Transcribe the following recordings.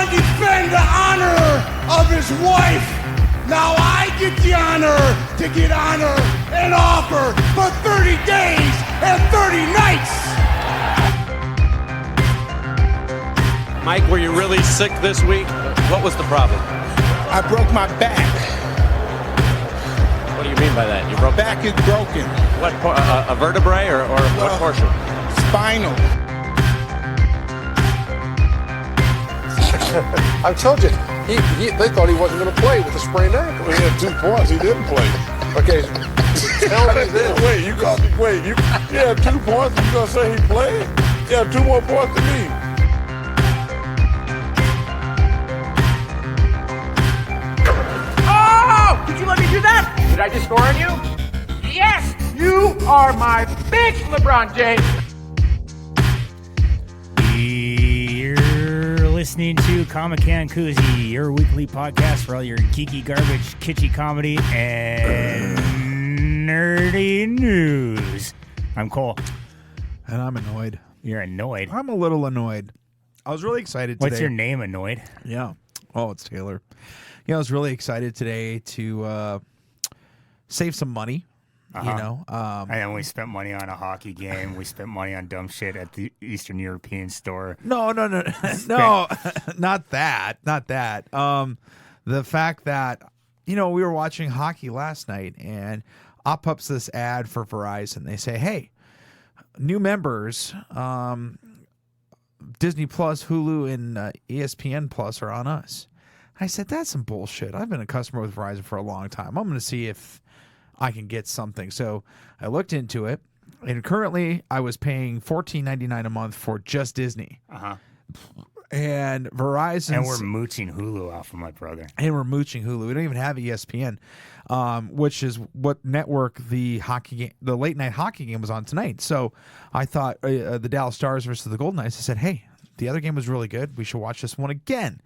to defend the honor of his wife. Now I get the honor to get honor and offer for 30 days and 30 nights. Mike, were you really sick this week? What was the problem? I broke my back. What do you mean by that? You broke back is broken. What, a vertebrae or what portion? Spinal. I told you, they thought he wasn't going to play with a sprained ankle. He had 2 points. He didn't play. Okay, tell me this. He had 2 points. You gonna say he played? He had 2 more points than me. Oh! Did you let me do that? Did I just score on you? Yes! You are my bitch, LeBron James! You're listening to Comic Can Coozie, your weekly podcast for all your geeky garbage, kitschy comedy, and nerdy news. I'm Cole. And I'm annoyed. You're annoyed. I'm a little annoyed. I was really excited today. What's your name, Annoyed? Yeah. Oh, it's Taylor. Yeah, I was really excited today to save some money. You know, and then we spent money on a hockey game. We spent money on dumb shit at the Eastern European store. No, no, not that. The fact that, we were watching hockey last night and up pops this ad for Verizon. They say, hey, new members, Disney Plus, Hulu, and ESPN Plus are on us. I said, that's some bullshit. I've been a customer with Verizon for a long time. I'm going to see if I can get something. So I looked into it, and currently I was paying $14.99 a month for just Disney. And Verizon. And we're mooching Hulu off of my brother. And we're mooching Hulu. We don't even have ESPN, which is what network the late night hockey game was on tonight. So I thought the Dallas Stars versus the Golden Knights. I said, hey, the other game was really good. We should watch this one again.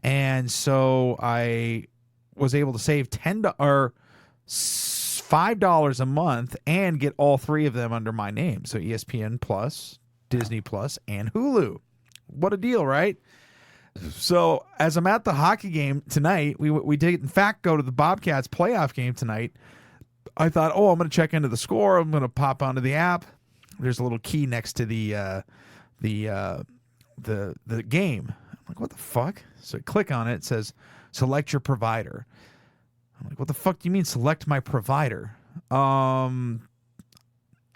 And so I was able to save $5 a month and get all 3 of them under my name. So ESPN Plus, Disney Plus, and Hulu. What a deal, right? So as I'm at the hockey game tonight, we did in fact go to the Bobcats playoff game tonight. I thought, I'm going to check into the score. I'm going to pop onto the app. There's a little key next to the game. I'm like, what the fuck? So I click on it. It says, select your provider. I'm like, what the fuck do you mean select my provider? I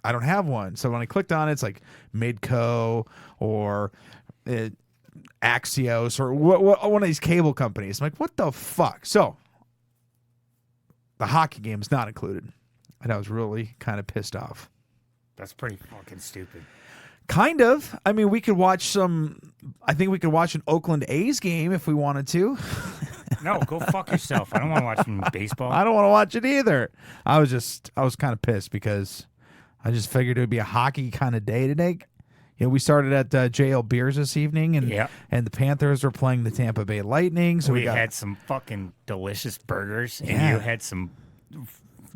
don't have one. So when I clicked on it, it's like Midco or Axios or one of these cable companies. I'm like, what the fuck? So the hockey game is not included. And I was really kind of pissed off. That's pretty fucking stupid. Kind of. I mean, we could watch I think we could watch an Oakland A's game if we wanted to. No, go fuck yourself. I don't want to watch any baseball. I don't want to watch it either. I was kind of pissed because I just figured it would be a hockey kind of day today. We started at JL Beers this evening, and the Panthers were playing the Tampa Bay Lightning. So we had some fucking delicious burgers, and you had some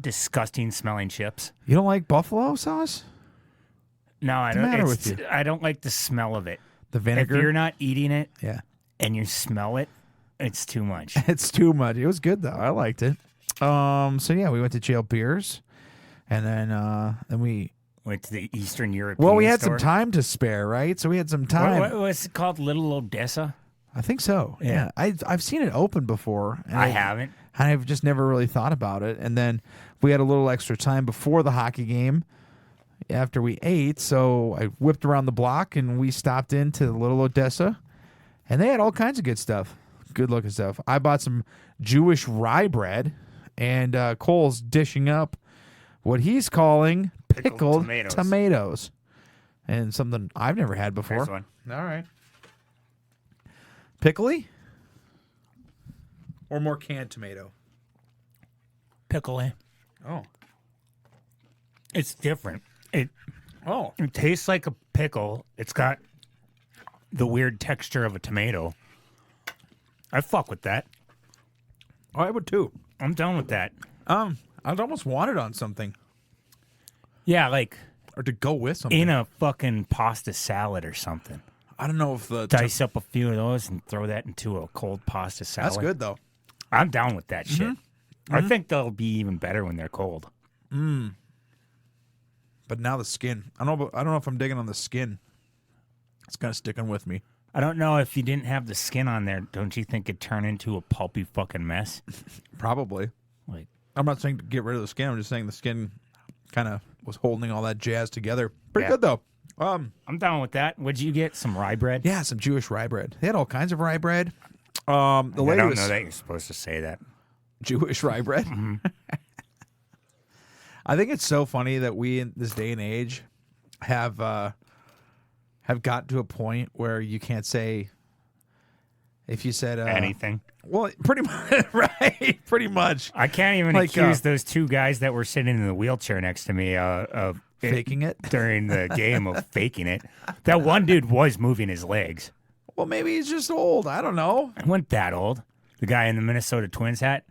disgusting smelling chips. You don't like buffalo sauce? No, I don't. What's the matter with you? I don't like the smell of it. The vinegar? If you're not eating it, and you smell it, it's too much. It's too much. It was good though. I liked it. So yeah, we went to JL Beers, and then we went to the Eastern European. Well, we had store. some time to spare, right? So we had some time. What was it called? Little Odessa? I think so. Yeah. I've seen it open before. And I haven't. I've just never really thought about it. And then we had a little extra time before the hockey game after we ate. So I whipped around the block and we stopped into Little Odessa. And they had all kinds of good stuff. Good looking stuff. I bought some Jewish rye bread. And Cole's dishing up what he's calling pickled tomatoes. And something I've never had before. Nice one. All right. Pickly? Or more canned tomato? Pickly. Oh. It's different. It tastes like a pickle. It's got the weird texture of a tomato. I fuck with that. Oh, I would too. I'm done with that. I'd almost want it on something. Yeah, like... Or to go with something. In a fucking pasta salad or something. I don't know if the Dice up a few of those and throw that into a cold pasta salad. That's good though. I'm down with that shit. I think they'll be even better when they're cold. But now the skin. I don't know if I'm digging on the skin. It's kind of sticking with me. I don't know if you didn't have the skin on there. Don't you think it'd turn into a pulpy fucking mess? Probably. Like, I'm not saying to get rid of the skin. I'm just saying the skin kind of was holding all that jazz together. Pretty Yeah. good though. I'm down with that. What'd you get? Some rye bread? Yeah, some Jewish rye bread. They had all kinds of rye bread. The I lady don't was know that you're supposed to say that. Jewish rye bread. I think it's so funny that we in this day and age have got to a point where you can't say if you said Anything. Well, pretty much, right? Pretty much. I can't even Like, accuse those two guys that were sitting in the wheelchair next to me of Faking it? during the game of faking it. That one dude was moving his legs. Well, maybe he's just old. I don't know. He wasn't that old. The guy in the Minnesota Twins hat.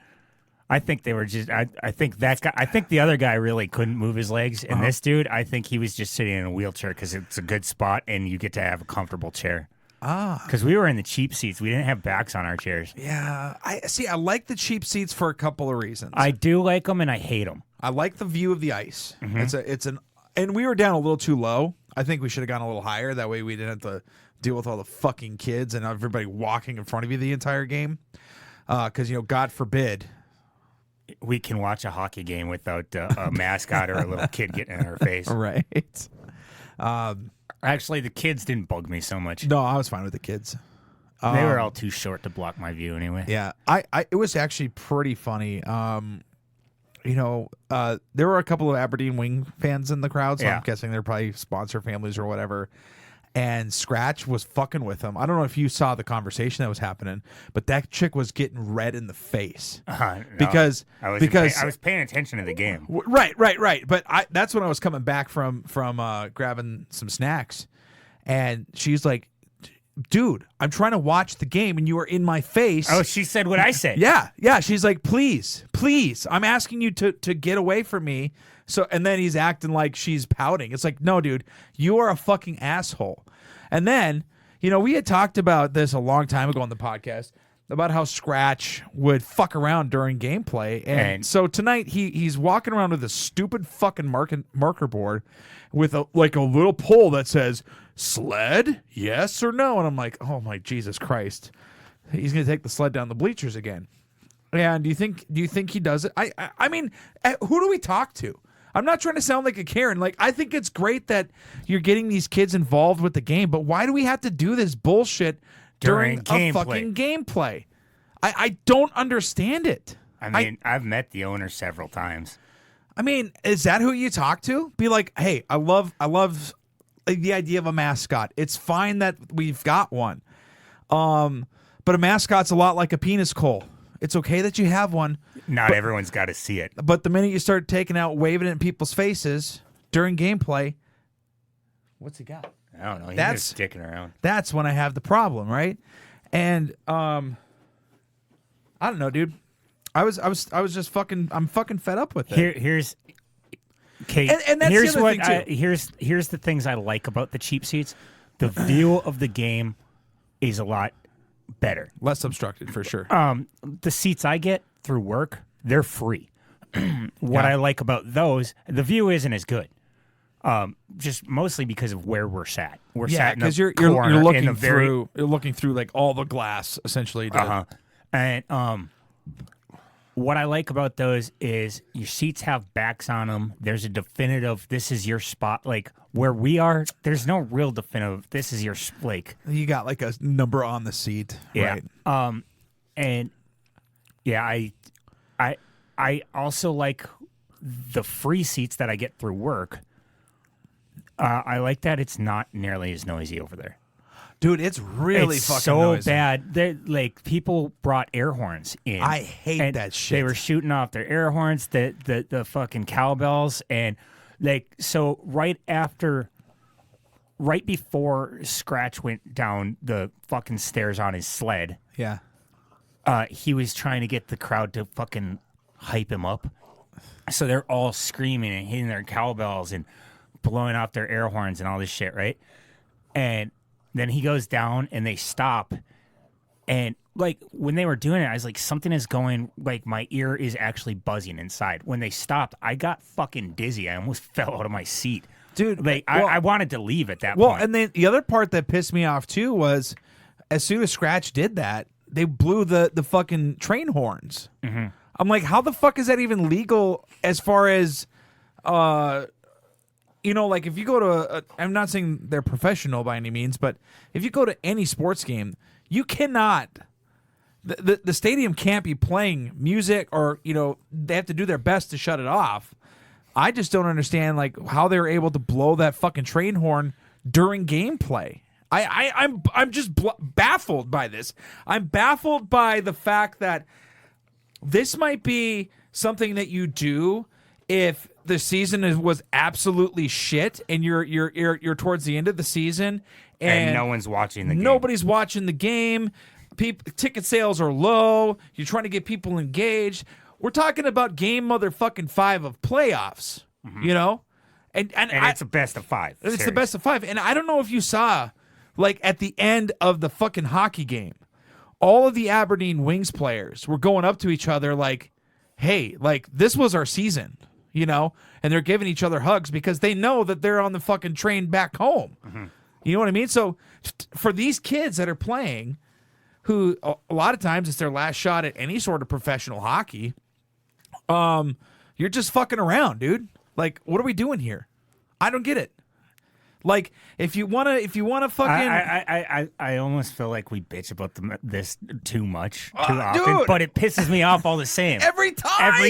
I think they were just. I think that guy. I think the other guy really couldn't move his legs, and this dude, I think he was just sitting in a wheelchair because it's a good spot and you get to have a comfortable chair. Because we were in the cheap seats, we didn't have backs on our chairs. Yeah, I see. I like the cheap seats for a couple of reasons. I do like them and I hate them. I like the view of the ice. And we were down a little too low. I think we should have gone a little higher. That way we didn't have to deal with all the fucking kids and everybody walking in front of you the entire game. Because God forbid. We can watch a hockey game without a mascot or a little kid getting in our face. Right. Actually, the kids didn't bug me so much. No, I was fine with the kids. They were all too short to block my view anyway. Yeah, it was actually pretty funny. There were a couple of Aberdeen Wing fans in the crowd, so Yeah. I'm guessing they're probably sponsor families or whatever. And Scratch was fucking with them. I don't know if you saw the conversation that was happening, but that chick was getting red in the face No, because I was paying attention to the game. Right. But that's when I was coming back from grabbing some snacks, and she's like, "Dude, I'm trying to watch the game, and you are in my face." Oh, she said what I said. Yeah. She's like, "Please, I'm asking you to get away from me." So, and then he's acting like she's pouting. It's like, no, dude, you are a fucking asshole. And then, we had talked about this a long time ago on the podcast about how Scratch would fuck around during gameplay. And so tonight he's walking around with a stupid fucking marker board with a little pole that says sled, yes or no. And I'm like, oh my Jesus Christ. He's going to take the sled down the bleachers again. And do you think he does it? I mean, who do we talk to? I'm not trying to sound like a Karen. Like, I think it's great that you're getting these kids involved with the game, but why do we have to do this bullshit during a fucking gameplay? I don't understand it. I mean, I've met the owner several times. I mean, is that who you talk to? Be like, hey, I love the idea of a mascot. It's fine that we've got one. But a mascot's a lot like a penis coal. It's okay that you have one. Not everyone's got to see it. But the minute you start waving it in people's faces during gameplay, what's he got? I don't know. He's just dicking around. That's when I have the problem, right? And I don't know, dude. I was just fucking. I'm fucking fed up with it. Here's Kate. And that's here's the other what thing too. here's the things I like about the cheap seats. The view of the game is a lot better. Less obstructed for sure. The seats I get through work, they're free. What I like about those, the view isn't as good. Just mostly because of where we're sat. We're sat in because a you're corner looking in a very, through. You're looking through like all the glass essentially. And what I like about those is your seats have backs on them. There's a definitive, this is your spot. Like where we are, there's no real definitive, this is your, like. You got like a number on the seat. Yeah. Right. And yeah, I also like the free seats that I get through work. I like that it's not nearly as noisy over there. Dude, it's really it's fucking so noisy. bad. They're, like people brought air horns in. I hate and that shit. They were shooting off their air horns, the fucking cowbells, and like so right before Scratch went down the fucking stairs on his sled. Yeah. He was trying to get the crowd to fucking hype him up. So they're all screaming and hitting their cowbells and blowing off their air horns and all this shit, right? And Then he goes down and they stop. And like when they were doing it, I was like, something is going, like my ear is actually buzzing inside. When they stopped, I got fucking dizzy. I almost fell out of my seat. Dude, like I wanted to leave at that point. Well, and then the other part that pissed me off too was as soon as Scratch did that, they blew the fucking train horns. Mm-hmm. I'm like, how the fuck is that even legal as far as, you know, like if you go to, I'm not saying they're professional by any means, but if you go to any sports game, you cannot, the stadium can't be playing music or, you know, they have to do their best to shut it off. I just don't understand like how they were able to blow that fucking train horn during gameplay. I'm just baffled by this. I'm baffled by the fact that this might be something that you do if the season was absolutely shit and you're towards the end of the season and no one's watching the game. Nobody's watching the game. Ticket sales are low. You're trying to get people engaged. We're talking about game motherfucking 5 of playoffs, you know? And it's a best of 5. It's the best of 5. And I don't know if you saw, like, at the end of the fucking hockey game, all of the Aberdeen Wings players were going up to each other like, hey, like, this was our season, you know? And they're giving each other hugs because they know that they're on the fucking train back home. Mm-hmm. You know what I mean? So for these kids that are playing, who a lot of times it's their last shot at any sort of professional hockey, you're just fucking around, dude. Like, what are we doing here? I don't get it. Like, if you wanna fucking, I almost feel like we bitch about this too often, dude, but it pisses me off all the same. Every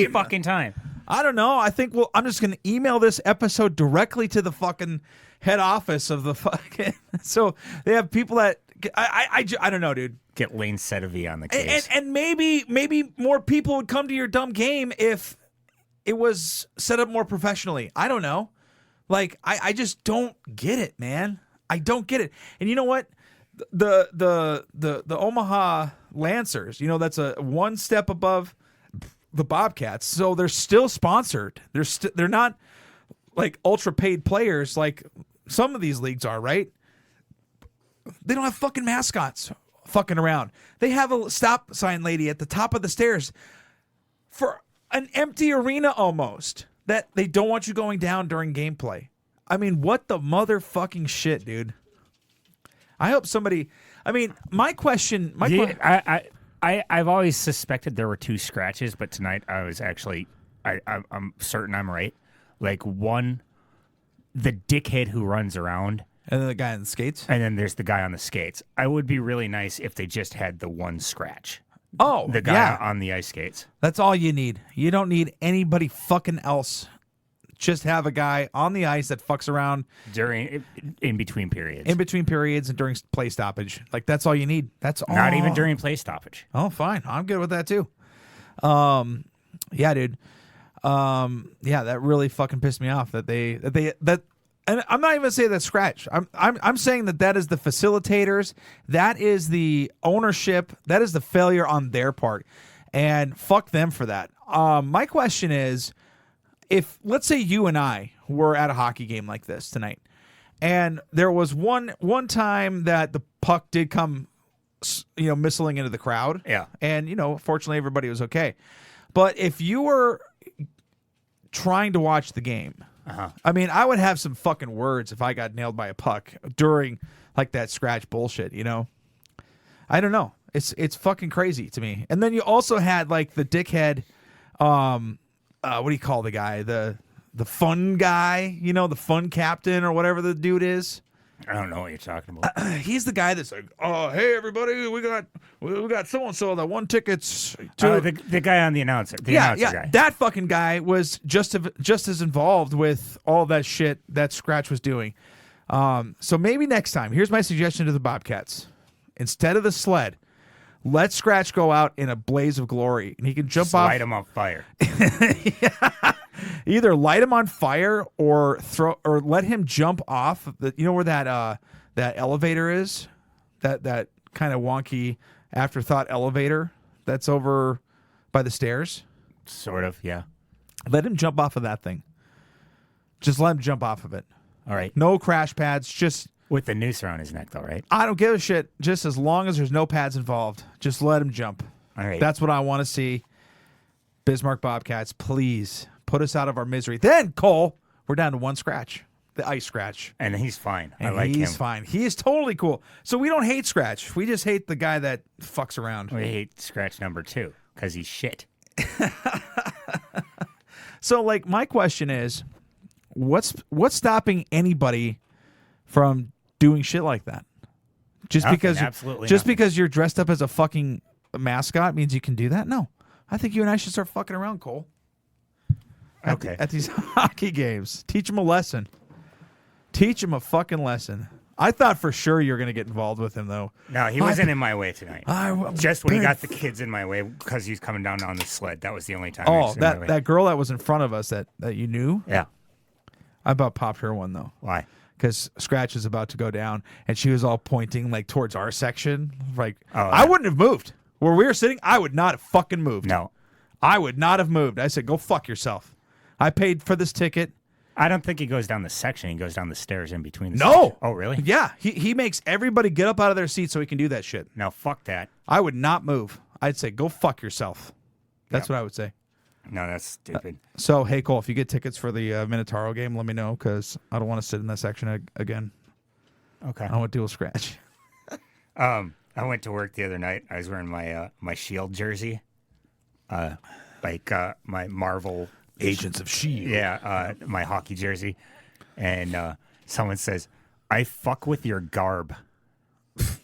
fucking time. I don't know. I think I'm just gonna email this episode directly to the fucking head office of the fucking. So they have people that I don't know, dude. Get Lane Sedovey on the case, and maybe more people would come to your dumb game if it was set up more professionally. I don't know. Like, I just don't get it, man. I don't get it. And you know what? The Omaha Lancers, you know, that's a one step above the Bobcats. So they're still sponsored. They're not like ultra paid players like some of these leagues are, right? They don't have fucking mascots fucking around. They have a stop sign lady at the top of the stairs for an empty arena almost. That they don't want you going down during gameplay. I mean, what the motherfucking shit, dude? I hope somebody. I mean, I've always suspected there were 2 scratches, but tonight I was actually, I'm certain I'm right. Like one, the dickhead who runs around, and then the guy on the skates, and then there's the guy on the skates. I would be really nice if they just had the one scratch. Oh, the guy on the ice skates. That's all you need. You don't need anybody fucking else. Just have a guy on the ice that fucks around in between periods. In between periods and during play stoppage. Like, that's all you need. That's all. Not even during play stoppage. Oh, fine. I'm good with that too. Yeah, dude. Yeah, that really fucking pissed me off that and I'm not even saying that scratch. I'm saying that is the facilitators, that is the ownership, that is the failure on their part, and fuck them for that. My question is, if let's say you and I were at a hockey game like this tonight, and there was one time that the puck did come, you know, missiling into the crowd, yeah, and you know, fortunately everybody was okay, but if you were trying to watch the game. I mean, I would have some fucking words if I got nailed by a puck during like that scratch bullshit, you know? I don't know. It's fucking crazy to me. And then you also had like the dickhead, what do you call the guy? The fun guy, you know, the fun captain or whatever the dude is. I don't know what you're talking about. He's the guy that's like, oh, hey everybody, we got so and so that won tickets to the guy on the announcer. Announcer guy. That fucking guy was just as involved with all that shit that Scratch was doing. So maybe next time, here's my suggestion to the Bobcats: instead of the sled, let Scratch go out in a blaze of glory, and he can jump off. Light him on fire. Either light him on fire or let him jump off. You know where that elevator is? That kind of wonky afterthought elevator that's over by the stairs. Sort of, yeah. Let him jump off of that thing. Just let him jump off of it. All right. No crash pads. Just With the noose around his neck, though, right? I don't give a shit. Just as long as there's no pads involved, just let him jump. All right. That's what I want to see. Bismarck Bobcats, please put us out of our misery. Then, Cole, we're down to one scratch, the ice scratch. And he's fine. And I like him. he's fine. He is totally cool. So we don't hate Scratch. We just hate the guy that fucks around. We hate scratch number 2 because he's shit. So, like, my question is, what's stopping anybody from doing shit like that? Just Nothing, because absolutely just nothing. because you're dressed up as a fucking mascot means you can do that? No. I think you and I should start fucking around, Cole. Okay. At these hockey games. Teach them a lesson. Teach them a fucking lesson. I thought for sure you were going to get involved with him, though. No, he wasn't in my way tonight. I'm Just when he big got the kids in my way because he was coming down on the sled. That was the only time. he Oh, was in my way. that girl that was in front of us that you knew? Yeah. I about popped her one, though. Why? Because Scratch is about to go down, and she was all pointing like towards our section. Like, Oh, I wouldn't have moved. Where we were sitting, I would not have fucking moved. No. I would not have moved. I said, go fuck yourself. I paid for this ticket. I don't think he goes down the section. He goes down the stairs in between the No. sections. Oh, really? Yeah. He makes everybody get up out of their seat so he can do that shit. No, fuck that. I would not move. I'd say, go fuck yourself. That's what I would say. No, that's stupid. So, hey, Cole, if you get tickets for the Minotauro game, let me know, because I don't want to sit in that section again. Okay. I want to deal with Scratch. I went to work the other night. I was wearing my my Shield jersey, my Marvel Agents of S.H.I.E.L.D. yeah, my hockey jersey, and someone says, "I fuck with your garb."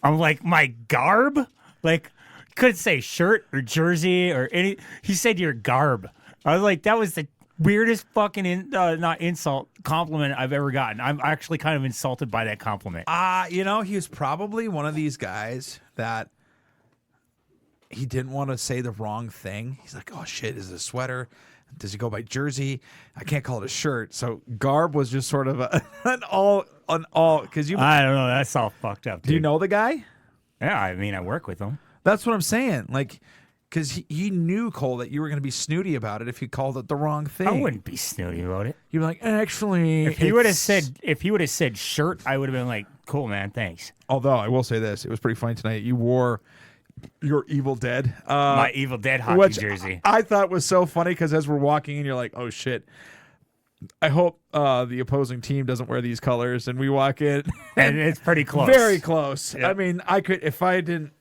I'm like, my garb? Like, couldn't say shirt or jersey or any. He said your garb. I was like, that was the weirdest fucking not insult, compliment I've ever gotten. I'm actually kind of insulted by that compliment. You know, he was probably one of these guys that he didn't want to say the wrong thing. He's like, oh shit, is it a sweater? Does he go by jersey? I can't call it a shirt. So garb was just sort of an all because you. I don't know. That's all fucked up. Dude. Do you know the guy? Yeah, I mean, I work with him. That's what I'm saying. Like, because he knew, Cole, that you were going to be snooty about it if you called it the wrong thing. I wouldn't be snooty about it. You'd be like, actually, If he would have said shirt, I would have been like, cool, man, thanks. Although I will say this, it was pretty funny tonight. You wore your Evil Dead, My Evil Dead hockey which jersey. I thought was so funny because as we're walking in, you're like, oh shit. I hope the opposing team doesn't wear these colors, and we walk in, And it's pretty close. very close. Yeah. I mean, I could if I didn't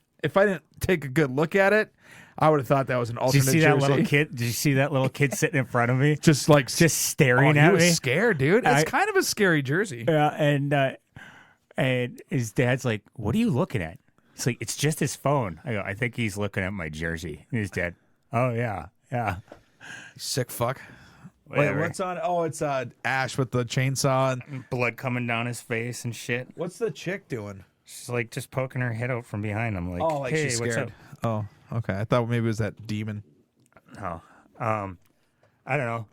take a good look at it, I would have thought that was an Did you alternate see jersey. that little kid? Did you see that little kid sitting in front of me? Just like Just staring he at was me. scared, dude. It's kind of a scary jersey. Yeah, and his dad's like, "What are you looking at?" It's like, "It's just his phone." I go, "I think he's looking at my jersey." And his dad, "Oh yeah, yeah." Sick fuck. Whatever. Wait, what's on? Oh, it's Ash with the chainsaw. And Blood coming down his face and shit. what's the chick doing? She's like just poking her head out from behind him, like, Oh, like "Hey, she's what's scared. up?" Oh, okay. I thought maybe it was that demon. Oh, I don't know.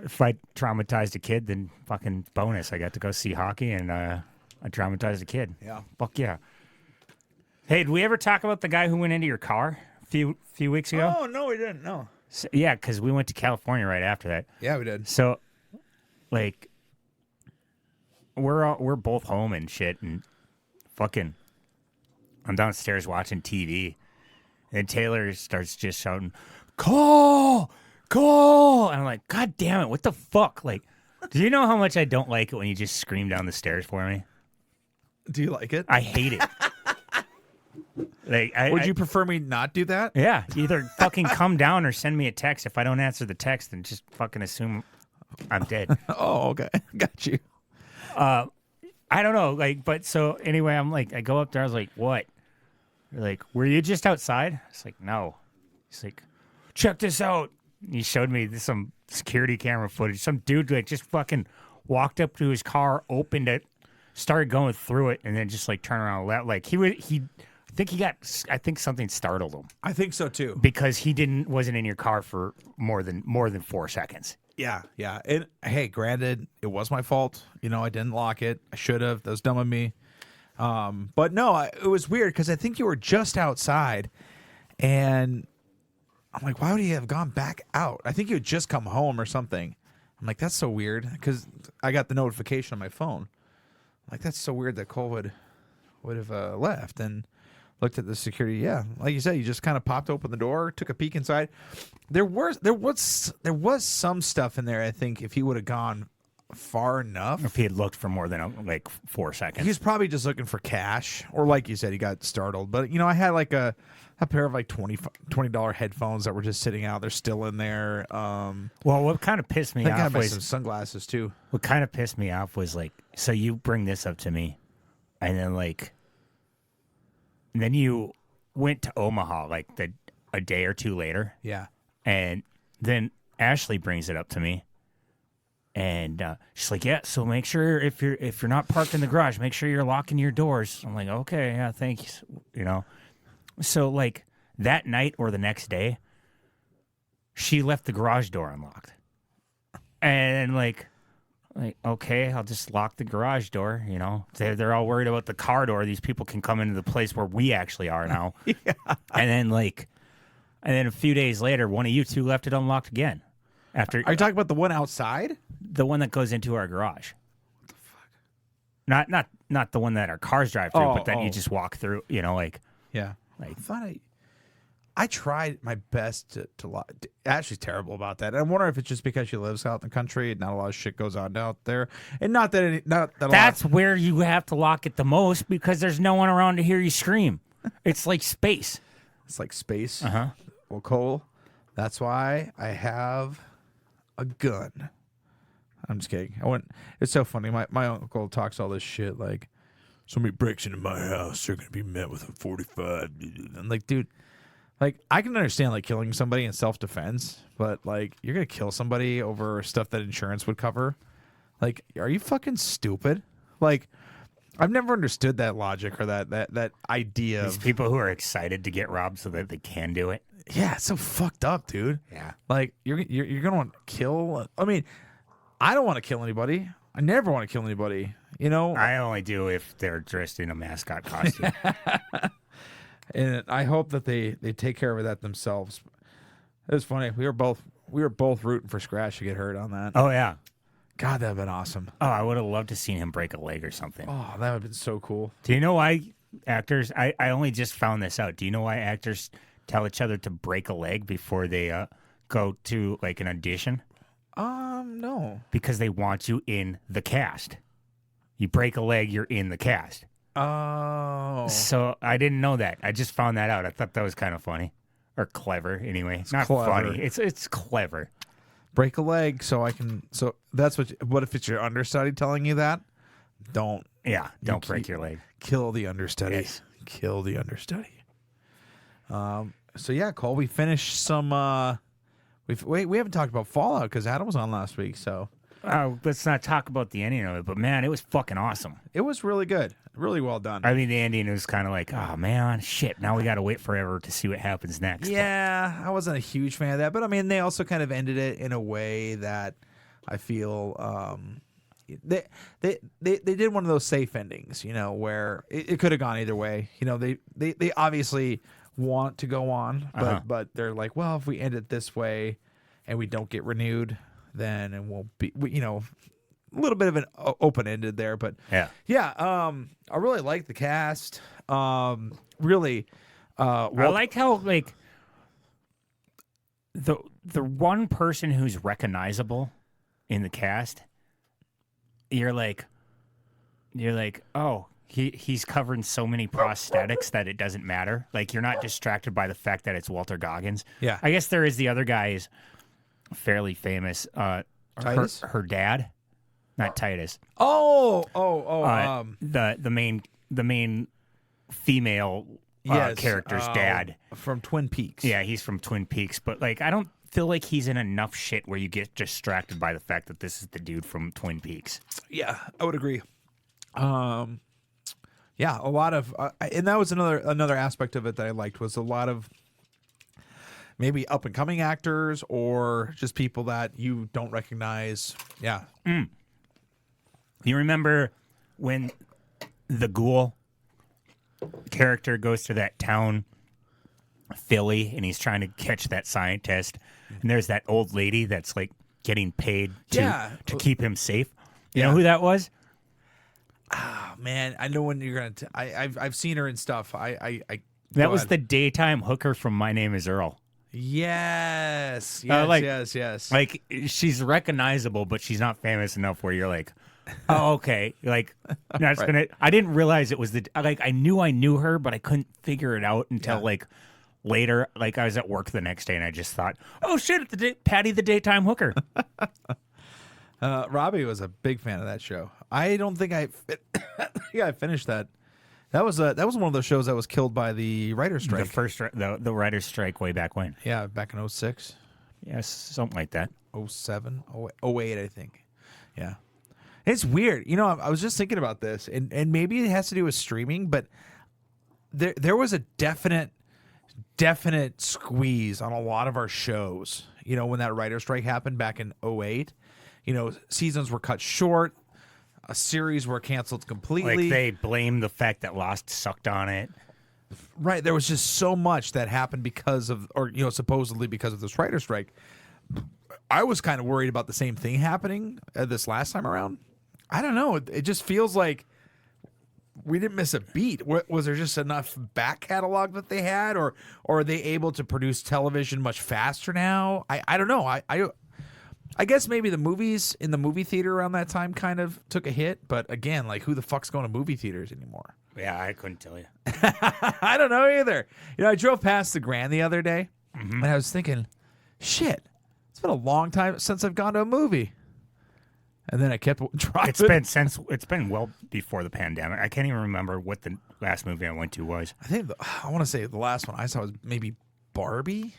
If I traumatized a kid, then fucking bonus. I got to go see hockey, and I traumatized a kid. Yeah. Fuck yeah. Hey, did we ever talk about the guy who went into your car a few weeks ago? Oh no, we didn't. No. So, yeah, because we went to California right after that. Yeah, we did. So, like, we're both home and shit, and fucking, I'm downstairs watching TV, and Taylor starts just shouting, "Cole, Cole!" And I'm like, God damn it, what the fuck? Like, do you know how much I don't like it when you just scream down the stairs for me? Do you like it? I hate it. Like, Would you prefer me not do that? Yeah, either fucking come down or send me a text. If I don't answer the text, then just fucking assume I'm dead. Oh, okay. Got you. I don't know. Like, but so anyway, I'm like, I go up there. I was like, what? They're like, were you just outside? It's like, no. He's like, check this out. And he showed me some security camera footage. Some dude like just fucking walked up to his car, opened it, started going through it, and then just like turned around and left. Like I think something startled him I think so too. because he wasn't in your car for more than 4 seconds. Yeah, yeah. And hey, granted, it was my fault. You know, I didn't lock it. I should have. That was dumb of me. But no, it was weird because I think you were just outside, and I'm like, why would he have gone back out? I think you had just come home or something. I'm like, that's so weird because I got the notification on my phone. Like, that's so weird that Cole would have left and looked at the security. Yeah, like you said, you just kind of popped open the door, took a peek inside. There was some stuff in there. I think if he would have gone far enough, If he had looked for more than like 4 seconds. he was probably just looking for cash, or like you said, he got startled. But I had like a pair of like $20 headphones that were just sitting out. They're still in there. Well, what kind of pissed me I got off my was some sunglasses too. what kind of pissed me off was like, so you bring this up to me, and then you went to Omaha like a day or two later, Yeah. and then Ashley brings it up to me, and she's like, "Yeah, so make sure if you're not parked in the garage, make sure you're locking your doors." I'm like, "Okay, yeah, thanks." So like that night or the next day, she left the garage door unlocked, and like okay, I'll just lock the garage door. They're all worried about the car door. These people can come into the place where we actually are now. Yeah. And then a few days later, one of you two left it unlocked again. After Are you talking about the one outside? the one that goes into our garage? What the fuck? Not the one that our cars drive through, but that you just walk through. Yeah. Like, I thought I tried my best to lock. Ashley's terrible about that. And I wonder if it's just because she lives out in the country and not a lot of shit goes on out there. And not that that's where you have to lock it the most because there's no one around to hear you scream. It's like space. It's like space. Uh-huh. Well, Cole, that's why I have a gun. I'm just kidding. It's so funny. My uncle talks all this shit like, somebody breaks into my house, they're gonna be met with a 45. I'm like, dude, like I can understand like killing somebody in self-defense, but like you're gonna kill somebody over stuff that insurance would cover. Like, are you fucking stupid? Like, I've never understood that logic or that idea. These people who are excited to get robbed so that they can do it. Yeah, it's so fucked up, dude. Yeah. Like you're gonna want to kill. I mean, I don't want to kill anybody. I never want to kill anybody. I only do if they're dressed in a mascot costume. And I hope that they take care of that themselves. It was funny. We were both rooting for Scratch to get hurt on that. Oh yeah. God, that'd been awesome. Oh, I would have loved to seen him break a leg or something. Oh, that would have been so cool. Do you know why actors? I only just found this out. Do you know why actors tell each other to break a leg before they go to like an audition? No. Because they want you in the cast. You break a leg, you're in the cast. Oh. So I didn't know that. I just found that out. I thought that was kind of funny. Or clever, anyway. It's not clever. funny. It's clever. Break a leg so I can. So that's what if it's your understudy telling you that? Don't. Yeah, don't break your leg. Kill the understudy. Yes. Kill the understudy. So yeah, Cole, we finished some. We haven't talked about Fallout because Adam was on last week, so Let's not talk about the ending of it, but man, it was fucking awesome. it was really good, really well done. I mean, the ending was kind of like, oh man, shit. Now we got to wait forever to see what happens next. Yeah, I wasn't a huge fan of that, but I mean, they also kind of ended it in a way that I feel they did one of those safe endings, where it could have gone either way. They obviously want to go on, but they're like, well, if we end it this way and we don't get renewed, then it won't be, a little bit of an open-ended there. But yeah, I really like the cast. Really, I liked how like the one person who's recognizable in the cast, you're like, oh. He's covered in so many prosthetics that it doesn't matter. Like, you're not distracted by the fact that it's Walter Goggins. Yeah. I guess there is the other guy is fairly famous. Titus? Her dad, not Titus. The main female character's dad from Twin Peaks. Yeah, he's from Twin Peaks. But like, I don't feel like he's in enough shit where you get distracted by the fact that this is the dude from Twin Peaks. Yeah, I would agree. Yeah, a lot of, and that was another aspect of it that I liked was a lot of maybe up and coming actors or just people that you don't recognize. Yeah. You remember when the ghoul character goes to that town, Philly, and he's trying to catch that scientist, and there's that old lady that's like getting paid to keep him safe. You know who that was? Oh, man, I know when you're gonna. I've seen her and stuff. That was the daytime hooker from My Name Is Earl. Yes, like- yes. Like she's recognizable, but she's not famous enough where you're like, oh, okay. Like, that's gonna. I didn't realize it was I knew her, but I couldn't figure it out until like later. Like I was at work the next day and I just thought, oh shit, Patty the daytime hooker. Robbie was a big fan of that show. I don't think I finished that. That was one of those shows that was killed by the writer's strike. The writer's strike way back when. Yeah, back in 06. Yes, something like that. 07, 08, I think. Yeah. It's weird. You know, I was just thinking about this, and maybe it has to do with streaming, but there was a definite squeeze on a lot of our shows, you know, when that writer's strike happened back in 08. You know, seasons were cut short. A series were canceled completely. Like they blamed the fact that Lost sucked on it. Right. There was just so much that happened because of, or, you know, supposedly because of this writer's strike. I was kind of worried about the same thing happening this last time around. I don't know. It just feels like we didn't miss a beat. Was there just enough back catalog that they had, or are they able to produce television much faster now? I don't know. I guess maybe the movies in the movie theater around that time kind of took a hit, but again, like who the fuck's going to movie theaters anymore? Yeah, I couldn't tell you. I don't know either. You know, I drove past the Grand the other day, and I was thinking, shit, it's been a long time since I've gone to a movie. And then I kept driving. It's been well before the pandemic. I can't even remember what the last movie I went to was. I want to say the last one I saw was maybe Barbie.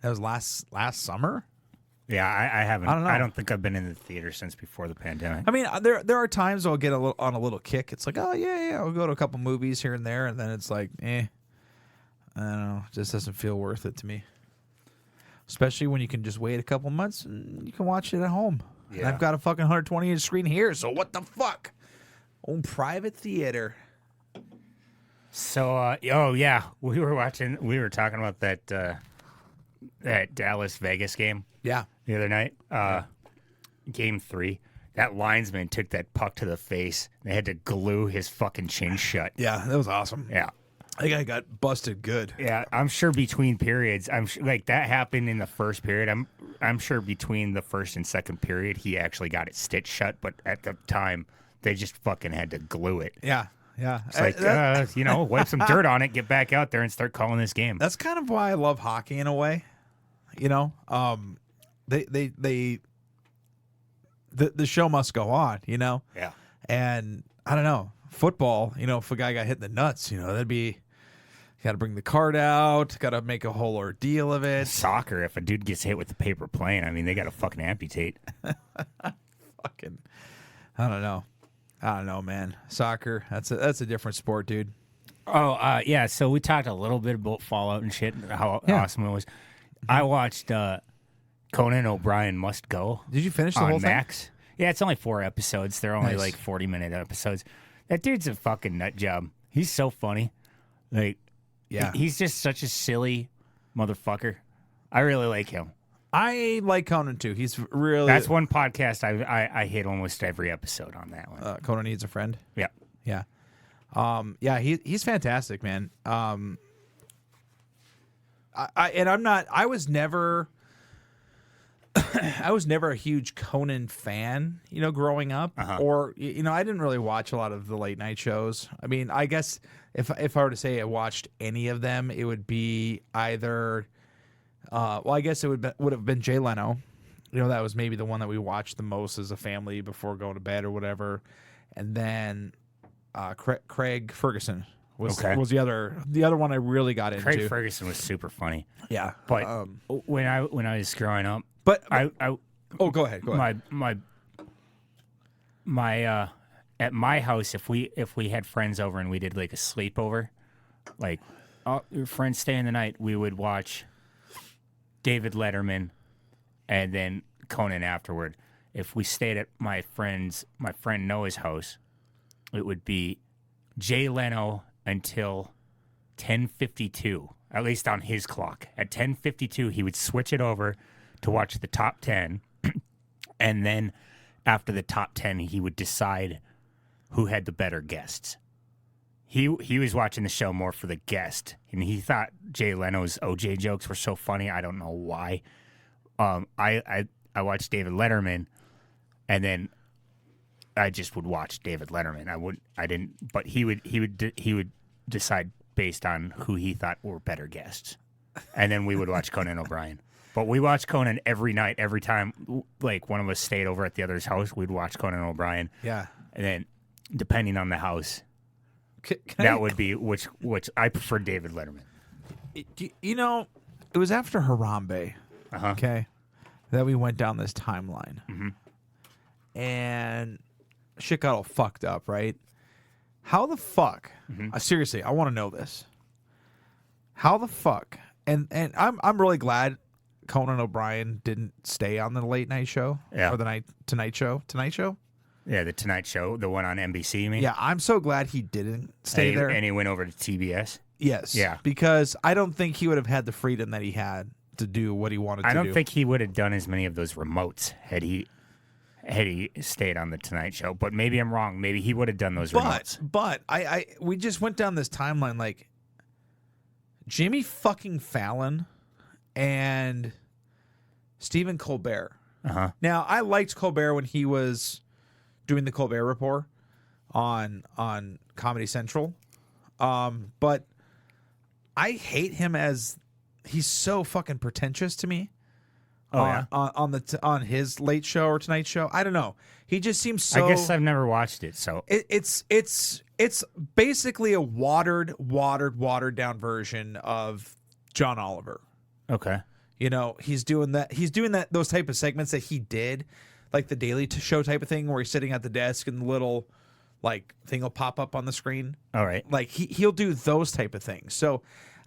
That was last summer. Yeah, I haven't. I don't know. I don't think I've been in the theater since before the pandemic. I mean, there are times I'll get on a little kick. It's like, oh yeah, I'll go to a couple movies here and there, and then it's like, I don't know, it just doesn't feel worth it to me. Especially when you can just wait a couple months and you can watch it at home. Yeah. And I've got a fucking 120-inch screen here, so what the fuck? Own private theater. So, oh yeah, we were talking about that Dallas Vegas game. Yeah. The other night, Game 3. That linesman took that puck to the face. They had to glue his fucking chin shut. Yeah, that was awesome. Yeah. I think I got busted good. Yeah, I'm sure between periods, like that happened in the first period. I'm sure between the first and second period, he actually got it stitched shut. But at the time, they just fucking had to glue it. Yeah. It's like, wipe some dirt on it, get back out there, and start calling this game. That's kind of why I love hockey in a way. You know, the show must go on. You know. Yeah. And I don't know, football. You know, if a guy got hit in the nuts, you know, that'd be. Got to bring the card out. Got to make a whole ordeal of it. Soccer, if a dude gets hit with the paper plane, I mean, they got to fucking amputate. Fucking, I don't know, man. Soccer, that's a different sport, dude. Oh, yeah. So we talked a little bit about Fallout and shit, and how awesome it was. I watched Conan O'Brien Must Go. Did you finish the on whole thing? Max? Yeah, it's only 4 episodes. They're only Nice. like 40-minute episodes. That dude's a fucking nut job. He's so funny. Like, yeah, he's just such a silly motherfucker. I really like him. I like Conan too. He's really. That's one podcast I hit almost every episode on that one. Conan Needs a Friend. Yeah. Yeah. He's fantastic, man. I was never a huge Conan fan, you know, growing up, or, you know, I didn't really watch a lot of the late night shows. I mean, I guess if I were to say I watched any of them, it would be either, I guess it would have been Jay Leno. You know, that was maybe the one that we watched the most as a family before going to bed or whatever. And then Craig Ferguson was the other one I really got into. Craig Ferguson was super funny. Yeah, but when I was growing up, but I go ahead. My at my house, if we had friends over and we did like a sleepover, like your friends staying the night, we would watch David Letterman and then Conan afterward. If we stayed at my friend Noah's house, it would be Jay Leno until 10:52, at least on his clock. At 10:52, he would switch it over to watch the top 10, and then after the top 10, he would decide who had the better guests. He was watching the show more for the guest, and he thought Jay Leno's OJ jokes were so funny. I don't know why. I watched David Letterman, and then I just would watch David Letterman. But he would decide based on who he thought were better guests, and then we would watch Conan O'Brien. But we watched Conan every night, every time. Like one of us stayed over at the other's house, we'd watch Conan O'Brien. Yeah, and then depending on the house, would be which I prefer David Letterman. You know, it was after Harambe, okay, that we went down this timeline, and shit got all fucked up, right? How the fuck? Seriously, I want to know this. How the fuck? And I'm really glad Conan O'Brien didn't stay on the late night show or the Tonight Show. Yeah, the Tonight Show, the one on NBC. You mean? Yeah, I'm so glad he didn't stay there. And he went over to TBS. Yes. Yeah. Because I don't think he would have had the freedom that he had to do what he wanted to do. I don't think he would have done as many of those remotes had he stayed on the Tonight Show. But maybe I'm wrong. Maybe he would have done those remotes. But we just went down this timeline like Jimmy fucking Fallon and Stephen Colbert. Now, I liked Colbert when he was doing the Colbert Report on Comedy Central. But I hate him as he's so fucking pretentious to me. On his late show or Tonight Show. I don't know. He just seems so. I guess I've never watched it, so it's basically a watered down version of John Oliver. Okay. You know, he's doing those type of segments that he did, like the Daily Show type of thing, where he's sitting at the desk and the little like thing will pop up on the screen. All right. Like he'll do those type of things. So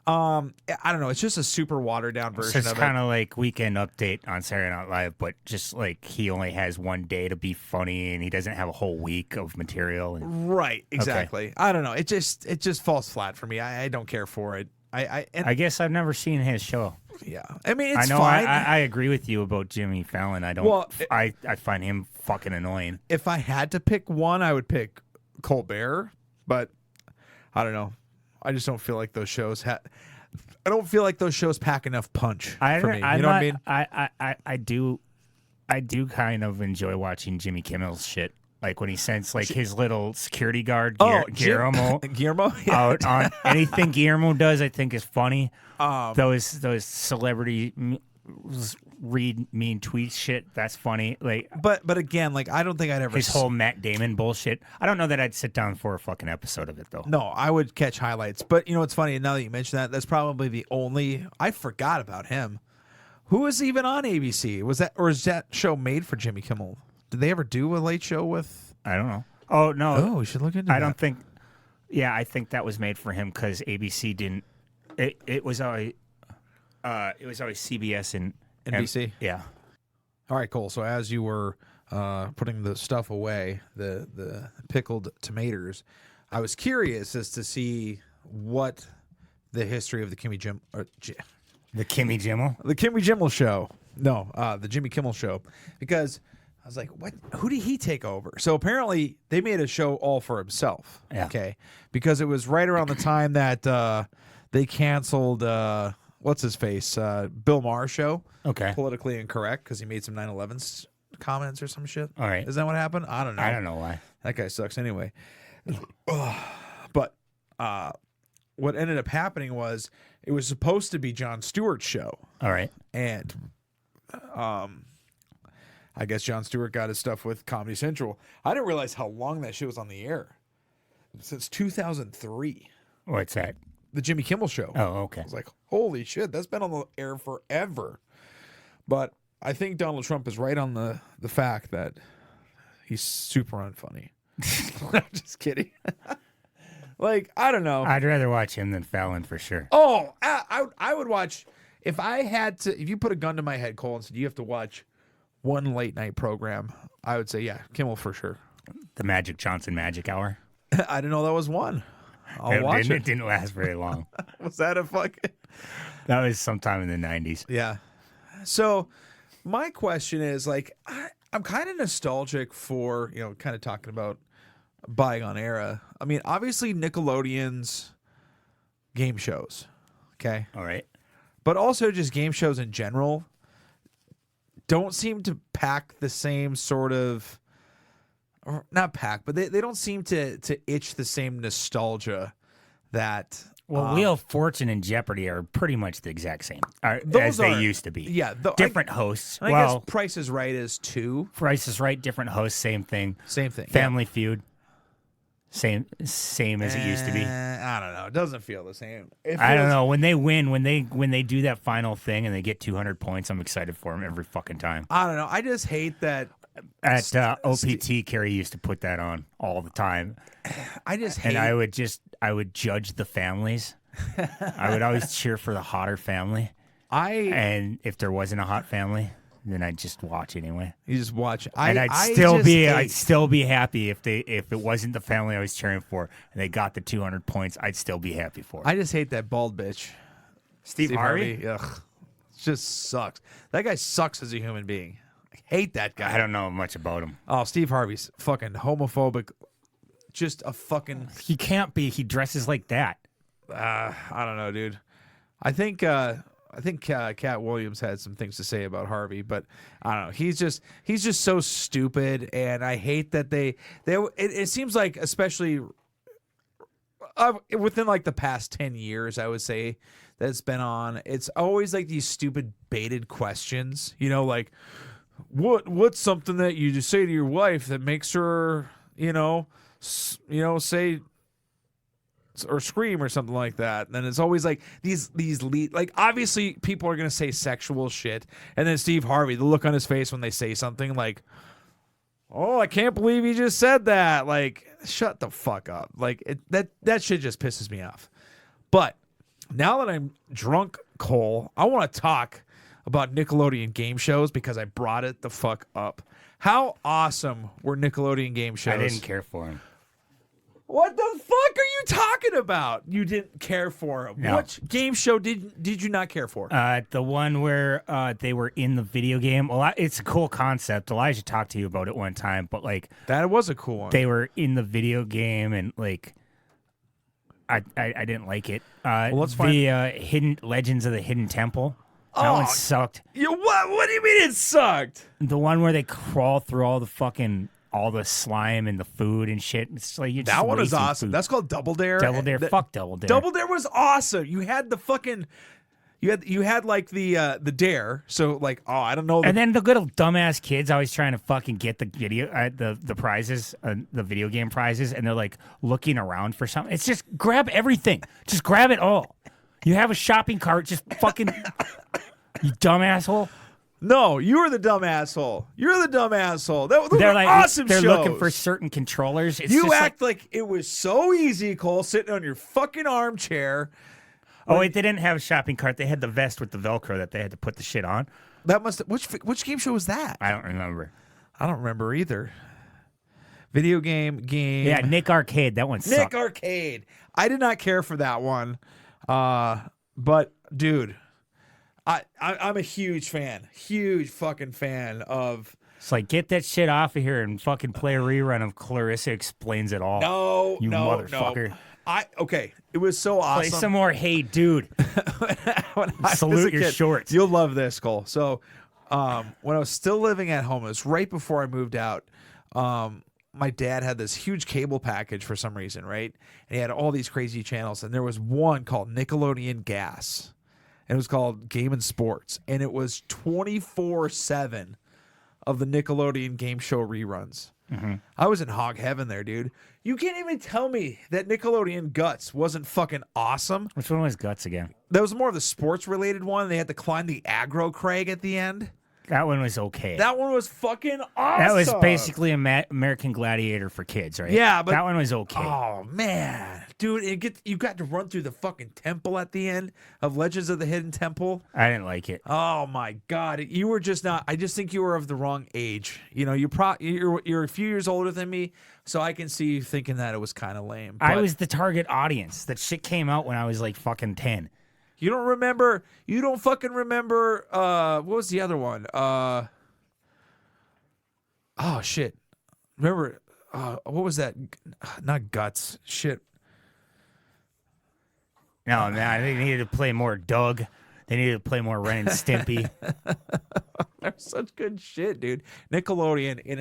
I don't know. It's just a super watered down version of it. It's kind of like Weekend Update on Saturday Night Live, but just like he only has one day to be funny, and he doesn't have a whole week of material. Right. Exactly. Okay. I don't know. It just falls flat for me. I don't care for it. I guess I've never seen his show. Yeah, I mean, it's I know. fine. I agree with you about Jimmy Fallon. I don't. Well, I find him fucking annoying. If I had to pick one, I would pick Colbert, but I don't know. I just don't feel like those shows I don't feel like those shows pack enough punch for me. You know what I mean? I do kind of enjoy watching Jimmy Kimmel's shit. Like when he sends like his little security guard, Guillermo, out on anything Guillermo does, I think is funny. Those celebrity read mean tweets shit, that's funny. Like, but again, like I don't think I'd ever his whole Matt Damon bullshit. I don't know that I'd sit down for a fucking episode of it though. No, I would catch highlights. But you know what's funny? Now that you mention that, that's probably the only I forgot about him. Who was even on ABC? Was that show made for Jimmy Kimmel? Did they ever do a late show with? I don't know. Oh no. Oh, we should look into that. I don't think. Yeah, I think that was made for him because ABC didn't. It was always CBS and NBC. Yeah. All right, cool. So as you were putting the stuff away, the pickled tomatoes, I was curious as to see what the history of the Kimmy Jimmel show. No, the Jimmy Kimmel show, because I was like, what? Who did he take over? So apparently they made a show all for himself. Yeah. Okay, because it was right around the time that they canceled what's his face, Bill Maher's show. Okay. Politically incorrect because he made some 9/11 comments or some shit. All right. Is that what happened? I don't know. I don't know why. That guy sucks anyway. But what ended up happening was it was supposed to be Jon Stewart's show. All right. And I guess Jon Stewart got his stuff with Comedy Central. I didn't realize how long that shit was on the air. Since 2003. What's that? The Jimmy Kimmel Show. Oh, okay. I was like, holy shit, that's been on the air forever. But I think Donald Trump is right on the fact that he's super unfunny. I'm just kidding. Like, I don't know. I'd rather watch him than Fallon for sure. Oh, I would watch, if I had to, if you put a gun to my head, Cole, and said you have to watch one late night program, I would say, yeah, Kimmel for sure. The Magic Johnson Magic Hour. I didn't know that was one. I'll watch it. It didn't last very long. Was that a fucking... That was sometime in the 90s. Yeah. So my question is, like, I'm kind of nostalgic for, kind of talking about bygone era. I mean, obviously Nickelodeon's game shows, okay? All right. But also just game shows in general don't seem to pack the same sort of, or not pack, but they don't seem to itch the same nostalgia that. Well, Wheel of Fortune and Jeopardy are pretty much the exact same as they used to be. Yeah. Different hosts. I guess Price is Right is 2. Price is Right, different hosts, same thing. Same thing. Family Feud. Same as it used to be. I don't know. It doesn't feel the same. I don't know. When they win, when they do that final thing and they get 200 points, I'm excited for them every fucking time. I don't know. I just hate that. At OPT, Carrie used to put that on all the time. I just hate. And I would judge the families. I would always cheer for the hotter family. And if there wasn't a hot family, then I'd just watch anyway. You just watch. I'd still be happy if it wasn't the family I was cheering for and they got the 200 points. I'd still be happy for it. I just hate that bald bitch, Steve Harvey. Ugh, it just sucks. That guy sucks as a human being. I hate that guy. I don't know much about him. Oh, Steve Harvey's fucking homophobic. Just a fucking. He can't be. He dresses like that. I don't know, dude. I think Cat Williams had some things to say about Harvey, but I don't know. He's just so stupid, and I hate that it seems like, especially within like the past 10 years, I would say that's been on. It's always like these stupid baited questions, like what's something that you just say to your wife that makes her, say or scream or something like that. And then it's always like these lead, like obviously people are going to say sexual shit. And then Steve Harvey, the look on his face when they say something like, oh, I can't believe he just said that. Like, shut the fuck up. Like that shit just pisses me off. But now that I'm drunk, Cole, I want to talk about Nickelodeon game shows because I brought it the fuck up. How awesome were Nickelodeon game shows? I didn't care for him. What the fuck are you talking about? You didn't care for him. No. What game show did you not care for? The one where they were in the video game. Well, it's a cool concept. Elijah talked to you about it one time, but like that was a cool one. They were in the video game, and like I didn't like it. Well, let's find the Hidden Legends of the Hidden Temple. That one sucked. What do you mean it sucked? The one where they crawl through all the slime and the food and shit. It's like that one was awesome. Food. That's called Double Dare. Double Dare. Fuck Double Dare. Double Dare was awesome. You had the fucking. You had like the dare. So like I don't know. And then the good old dumbass kids always trying to fucking get the video the prizes, the video game prizes, and they're like looking around for something. It's just grab everything. Just grab it all. You have a shopping cart. Just fucking you dumb asshole. No, you were the dumb asshole. You're the dumb asshole. Those they're were like awesome they're shows. looking for certain controllers. It's you just act like it was so easy, Cole, sitting on your fucking armchair. Oh wait, they didn't have a shopping cart. They had the vest with the Velcro that they had to put the shit on. That must which game show was that? I don't remember. I don't remember either. Video game. Yeah, Nick Arcade. That one sucked. Nick Arcade. I did not care for that one. But dude, I'm a huge fan. Huge fucking fan of. It's like, get that shit off of here and fucking play a rerun of Clarissa Explains It All. No, you motherfucker. Okay. It was so awesome. Play some more Hey Dude. Salute your shorts. You'll love this, Cole. So when I was still living at home, it was right before I moved out. My dad had this huge cable package for some reason, right? And he had all these crazy channels. And there was one called Nickelodeon Gas. And it was called Game and Sports. And it was 24/7 of the Nickelodeon game show reruns. Mm-hmm. I was in hog heaven there, dude. You can't even tell me that Nickelodeon Guts wasn't fucking awesome. Which one was Guts again? That was more of the sports-related one. They had to climb the aggro crag at the end. That one was okay. That one was fucking awesome. That was basically American Gladiator for kids, right? Yeah, but that one was okay. Oh man, dude, you got to run through the fucking temple at the end of Legends of the Hidden Temple. I didn't like it. Oh my god, you were just not. I just think you were of the wrong age. You know, you're a few years older than me, so I can see you thinking that it was kind of lame. I was the target audience. That shit came out when I was like fucking 10. You don't fucking remember, what was the other one? Oh, shit. Remember, what was that? Not Guts. Shit. No, man, they needed to play more Doug. They needed to play more Ren and Stimpy. They're such good shit, dude. Nickelodeon in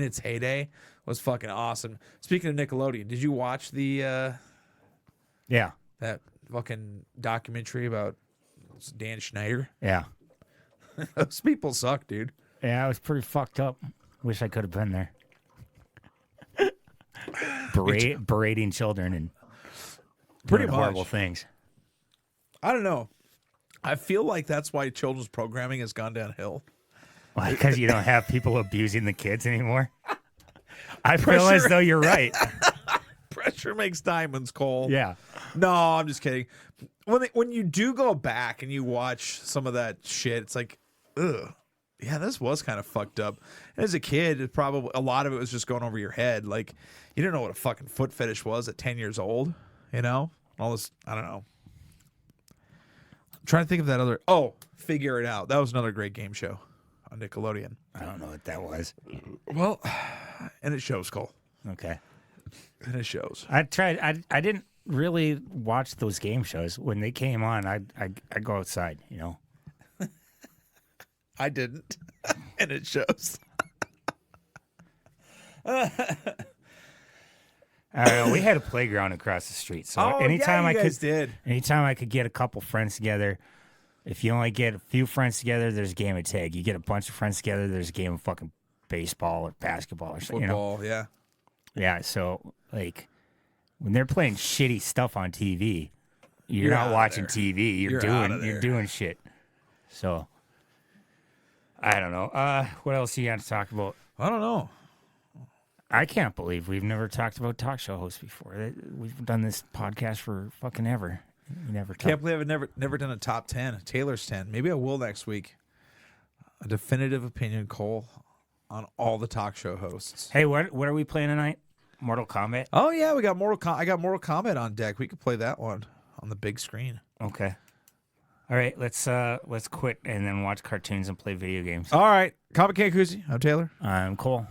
its heyday was fucking awesome. Speaking of Nickelodeon, did you watch the Yeah. that fucking documentary about Dan Schneider? Yeah. Those people suck, dude. Yeah, it was pretty fucked up. Wish I could have been there. Berating children and Pretty doing much. horrible things. I don't know. I feel like that's why children's programming has gone downhill. Why? Because you don't have people abusing the kids anymore? I feel as though you're right. Pressure makes diamonds, Cole. Yeah. No, I'm just kidding. When you do go back and you watch some of that shit, it's like, ugh. Yeah, this was kind of fucked up. As a kid, it probably a lot of it was just going over your head. Like, you didn't know what a fucking foot fetish was at 10 years old. You know? All this, I don't know. I'm trying to think of that other. Oh, Figure It Out. That was another great game show on Nickelodeon. I don't know what that was. Well, and it shows, Cole. Okay. And it shows. I tried. I didn't really watch those game shows. When they came on, I'd go outside, you know? I didn't. And it shows. I don't know. We had a playground across the street, so anytime you guys did. anytime I could get a couple friends together. If you only get a few friends together, there's a game of tag. You get a bunch of friends together, there's a game of fucking baseball or basketball or something. Football, yeah. Yeah, so like when they're playing shitty stuff on TV, you're not outta watching there. TV. You're outta there. You're doing shit. So I don't know. What else you got to talk about? I don't know. I can't believe we've never talked about talk show hosts before. We've done this podcast for fucking ever. We never talked. Can't believe I've never done a top 10, Taylor's 10. Maybe I will next week. A definitive opinion, Cole, on all the talk show hosts. Hey, what are we playing tonight? Mortal Kombat? Oh yeah, we got I got Mortal Kombat on deck. We could play that one on the big screen. Okay. All right, let's quit and then watch cartoons and play video games. All right, Comic Can Coozie. I'm Taylor. I'm Cole.